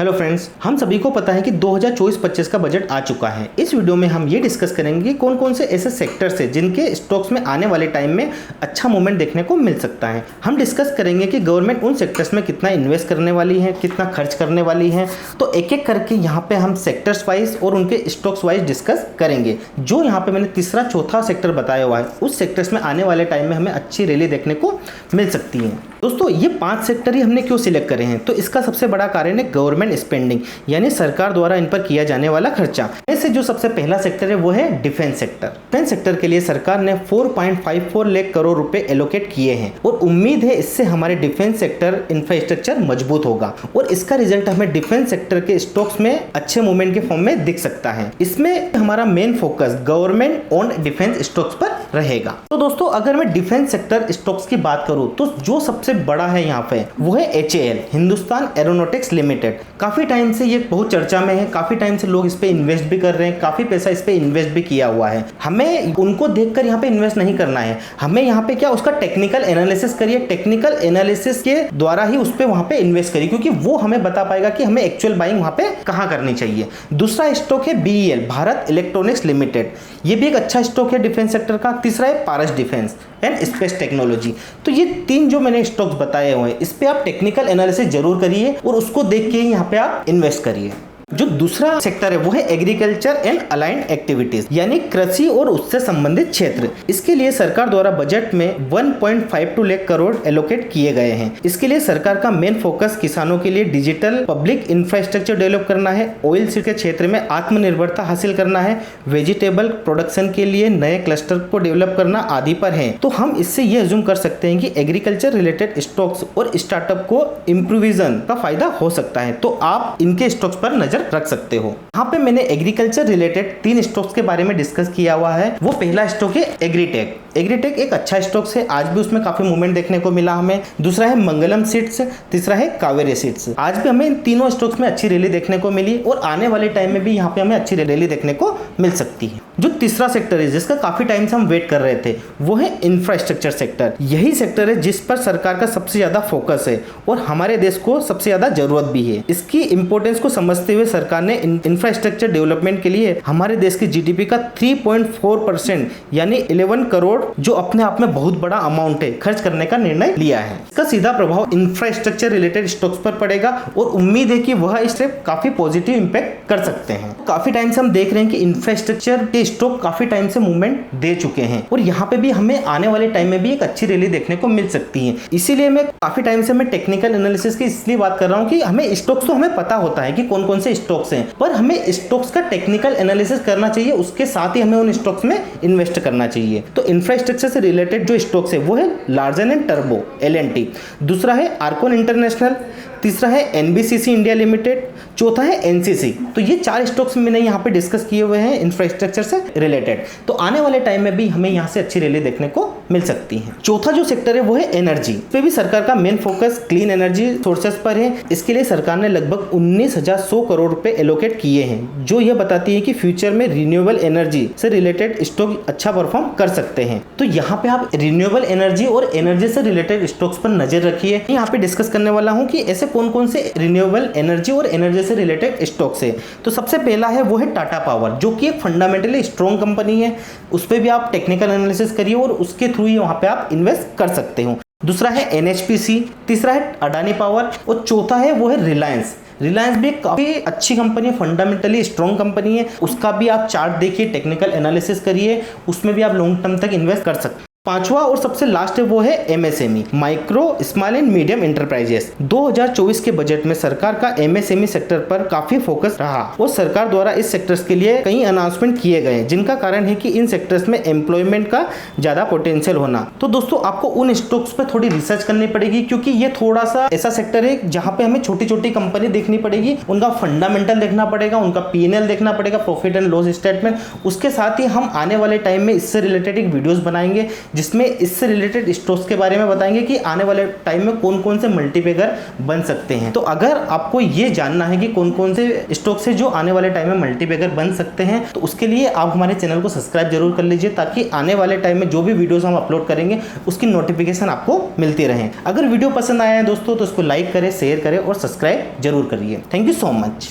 Hello friends, हम सभी को पता है कि 2024-25 का बजट आ चुका है। इस वीडियो में हम ये डिस्कस करेंगे कि कौन कौन से ऐसे सेक्टर्स हैं जिनके स्टॉक्स में आने वाले टाइम में अच्छा मूवमेंट देखने को मिल सकता है। हम डिस्कस करेंगे कि गवर्नमेंट उन सेक्टर्स में कितना इन्वेस्ट करने वाली है, कितना खर्च करने वाली है। तो एक एक करके यहाँ पे हम सेक्टर्स वाइज और उनके स्टॉक्स वाइज डिस्कस करेंगे। जो यहाँ पे मैंने तीसरा चौथा सेक्टर बताया हुआ है, उस सेक्टर्स में आने वाले टाइम में हमें अच्छी रैली देखने को मिल सकती है। दोस्तों, ये 5 सेक्टर ही हमने क्यों सिलेक्ट करे हैं? तो इसका सबसे बड़ा कारण है गवर्नमेंट स्पेंडिंग, यानी सरकार द्वारा इन पर किया जाने वाला खर्चा। ऐसे जो सबसे पहला सेक्टर है वो है डिफेंस सेक्टर। डिफेंस सेक्टर के लिए सरकार ने 4.54 लाख करोड़ रुपए एलोकेट किए हैं और उम्मीद है इससे हमारे डिफेंस सेक्टर इंफ्रास्ट्रक्चर मजबूत होगा और इसका रिजल्ट हमें डिफेंस सेक्टर के स्टॉक्स में अच्छे मूवमेंट के फॉर्म में दिख सकता है। इसमें हमारा main focus government owned defence stocks पर रहेगा। तो दोस्तों, अगर मैं डिफेंस सेक्टर स्टॉक्स की बात करूं तो जो सबसे बड़ा है यहाँ पे वो है HAL, हिंदुस्तान एरोनॉटिक्स लिमिटेड। काफी टाइम से ये बहुत चर्चा में है, काफी टाइम से लोग इस पे इन्वेस्ट भी कर रहे हैं, काफी पैसा इस पे इन्वेस्ट भी किया हुआ है। हमें उनको देखकर यहाँ पे इन्वेस्ट नहीं करना है, हमें यहाँ पे क्या उसका टेक्निकल एनालिसिस करिए, टेक्निकल एनालिसिस के द्वारा ही उस पे वहाँ पे इन्वेस्ट करिए, क्योंकि वो हमें बता पाएगा कि हमें एक्चुअल बाइंग वहाँ पे कहाँ करनी चाहिए। दूसरा स्टॉक है BEL, भारत इलेक्ट्रॉनिक्स लिमिटेड। ये भी एक अच्छा स्टॉक है डिफेंस सेक्टर का। तीसरा है पारस डिफेंस एंड स्पेस टेक्नोलॉजी। तो ये 3 जो मैंने स्टॉक्स बताए हुए हैं, इस पे आप टेक्निकल एनालिसिस जरूर करिए और उसको देख के यहाँ पे आप इन्वेस्ट करिए। जो दूसरा सेक्टर है वो है एग्रीकल्चर एंड अलाइंड एक्टिविटीज, यानी कृषि और उससे संबंधित क्षेत्र। इसके लिए सरकार द्वारा बजट में 1.52 लाख करोड़ एलोकेट किए गए हैं। इसके लिए सरकार का मेन फोकस किसानों के लिए डिजिटल पब्लिक इंफ्रास्ट्रक्चर डेवलप करना है, ऑयल सीड के क्षेत्र में आत्मनिर्भरता हासिल करना है, वेजिटेबल प्रोडक्शन के लिए नए क्लस्टर को डेवलप करना आदि पर है। तो हम इससे ये अज्यूम कर सकते हैं कि एग्रीकल्चर रिलेटेड स्टॉक्स और स्टार्टअप को इम्प्रूविजन का फायदा हो सकता है, तो आप इनके स्टॉक्स पर नजर रख सकते हो। यहाँ पे मैंने एग्रीकल्चर रिलेटेड 3 स्टॉक्स के बारे में डिस्कस किया हुआ है। वो पहला स्टॉक है एग्रीटेक। एग्रीटेक एक अच्छा स्टॉक है, आज भी उसमें काफी मूवमेंट देखने को मिला हमें। दूसरा है मंगलम सीड्स, तीसरा है कावेरी सीड्स। आज भी हमें इन तीनों स्टॉक्स में अच्छी रैली देखने को मिली और आने वाले टाइम में भी यहाँ पे हमें अच्छी रैली देखने को मिल सकती है। जो तीसरा सेक्टर है जिसका काफी टाइम से हम वेट कर रहे थे वो है इंफ्रास्ट्रक्चर सेक्टर। यही सेक्टर है जिस पर सरकार का सबसे ज्यादा फोकस है और हमारे देश को सबसे ज्यादा जरूरत भी है। इसकी इंपॉर्टेंस को समझते हुए सरकार ने इंफ्रास्ट्रक्चर डेवलपमेंट के लिए हमारे देश की GDP का 3.4% यानी 11 करोड़, जो अपने आप में बहुत बड़ा अमाउंट है, खर्च करने का निर्णय लिया है। इसका सीधा प्रभाव इंफ्रास्ट्रक्चर रिलेटेड स्टॉक्स पर पड़ेगा और उम्मीद है कि वह इससे काफी पॉजिटिव इंपैक्ट कर सकते हैं। काफी टाइम से हम देख रहे हैं कि इंफ्रास्ट्रक्चर के स्टॉक काफी टाइम से मूवमेंट दे चुके हैं और यहाँ पे भी हमें आने वाले टाइम में भी एक अच्छी रैली देखने को मिल सकती है। इसीलिए मैं काफी टाइम से मैं टेक्निकल एनालिसिस की इसलिए बात कर रहा हूँ कि हमें स्टॉक्स तो हमें पता होता है कि कौन कौन से स्टॉक्स हैं, पर हमें स्टॉक्स का टेक्निकल एनालिसिस करना चाहिए, उसके साथ ही हमें उन स्टॉक्स में इन्वेस्ट करना चाहिए। तो इंफ्रास्ट्रक्चर से रिलेटेड जो स्टॉक्स है वो है लार्सन एंड टर्बो LNT, दूसरा है आर्कोन इंटरनेशनल, तीसरा है NBCC इंडिया लिमिटेड, चौथा है NCC। तो ये 4 स्टॉक्स मैंने यहाँ पे डिस्कस किए हुए हैं इंफ्रास्ट्रक्चर से रिलेटेड। तो आने वाले टाइम में भी हमें यहाँ से अच्छी रैली देखने को मिल सकती है। चौथा जो सेक्टर है वो है एनर्जी। इस पे भी सरकार का main focus clean energy sources पर है। इसके लिए सरकार ने लगभग 19,100 करोड़ रुपए एलोकेट किए हैं, जो ये बताती है कि फ्यूचर में रिन्यूएबल एनर्जी से रिलेटेड स्टॉक अच्छा परफॉर्म कर सकते हैं। तो यहाँ पे आप रिन्यूएबल एनर्जी और एनर्जी से रिलेटेड स्टॉक्स पर नजर रखिए। यहाँ पे डिस्कस करने वाला हूँ कि ऐसे कौन कौन से रिन्यूएबल एनर्जी और एनर्जी से रिलेटेड स्टॉक्स है। तो सबसे पहला है वो है टाटा पावर, जो कि एक फंडामेंटली स्ट्रॉन्ग कंपनी है। उस पर भी आप टेक्निकल एनालिसिस करिए और उसके थ्रू ही वहां पे आप इन्वेस्ट कर सकते हो। दूसरा है NHPC, तीसरा है अडानी पावर और चौथा है वो है रिलायंस। रिलायंस भी काफी अच्छी कंपनी है, फंडामेंटली स्ट्रॉन्ग कंपनी है। उसका भी आप चार्ट देखिए, टेक्निकल एनालिसिस करिए, उसमें भी आप लॉन्ग टर्म तक इन्वेस्ट कर सकते हैं। पांचवा और सबसे लास्ट है वो है MSME, micro small and medium enterprises. 2024 के बजट में सरकार का MSME सेक्टर पर काफी फोकस रहा और सरकार द्वारा इस सेक्टर्स के लिए कई अनाउंसमेंट किए गए, जिनका कारण है कि इन सेक्टर्स में एम्प्लॉयमेंट का ज्यादा पोटेंशियल होना। तो दोस्तों, आपको उन स्टॉक्स पर थोड़ी रिसर्च करनी पड़ेगी, क्योंकि ये थोड़ा सा ऐसा सेक्टर है जहां पे हमें छोटी छोटी कंपनी देखनी पड़ेगी, उनका फंडामेंटल देखना पड़ेगा, उनका P&L देखना पड़ेगा, प्रॉफिट एंड लॉस स्टेटमेंट। उसके साथ ही हम आने वाले टाइम में इससे रिलेटेड एक वीडियोस बनाएंगे जिसमें इससे रिलेटेड स्टॉक्स के बारे में बताएंगे कि आने वाले टाइम में कौन कौन से मल्टीबैगर बन सकते हैं। तो अगर आपको ये जानना है कि कौन कौन से स्टॉक्स है जो आने वाले टाइम में मल्टीबैगर बन सकते हैं, तो उसके लिए आप हमारे चैनल को सब्सक्राइब जरूर कर लीजिए, ताकि आने वाले टाइम में जो भी वीडियोस हम अपलोड करेंगे उसकी नोटिफिकेशन आपको मिलती रहे। अगर वीडियो पसंद आया है दोस्तों तो इसको लाइक करें, शेयर करें और सब्सक्राइब जरूर करिए। Thank you so much.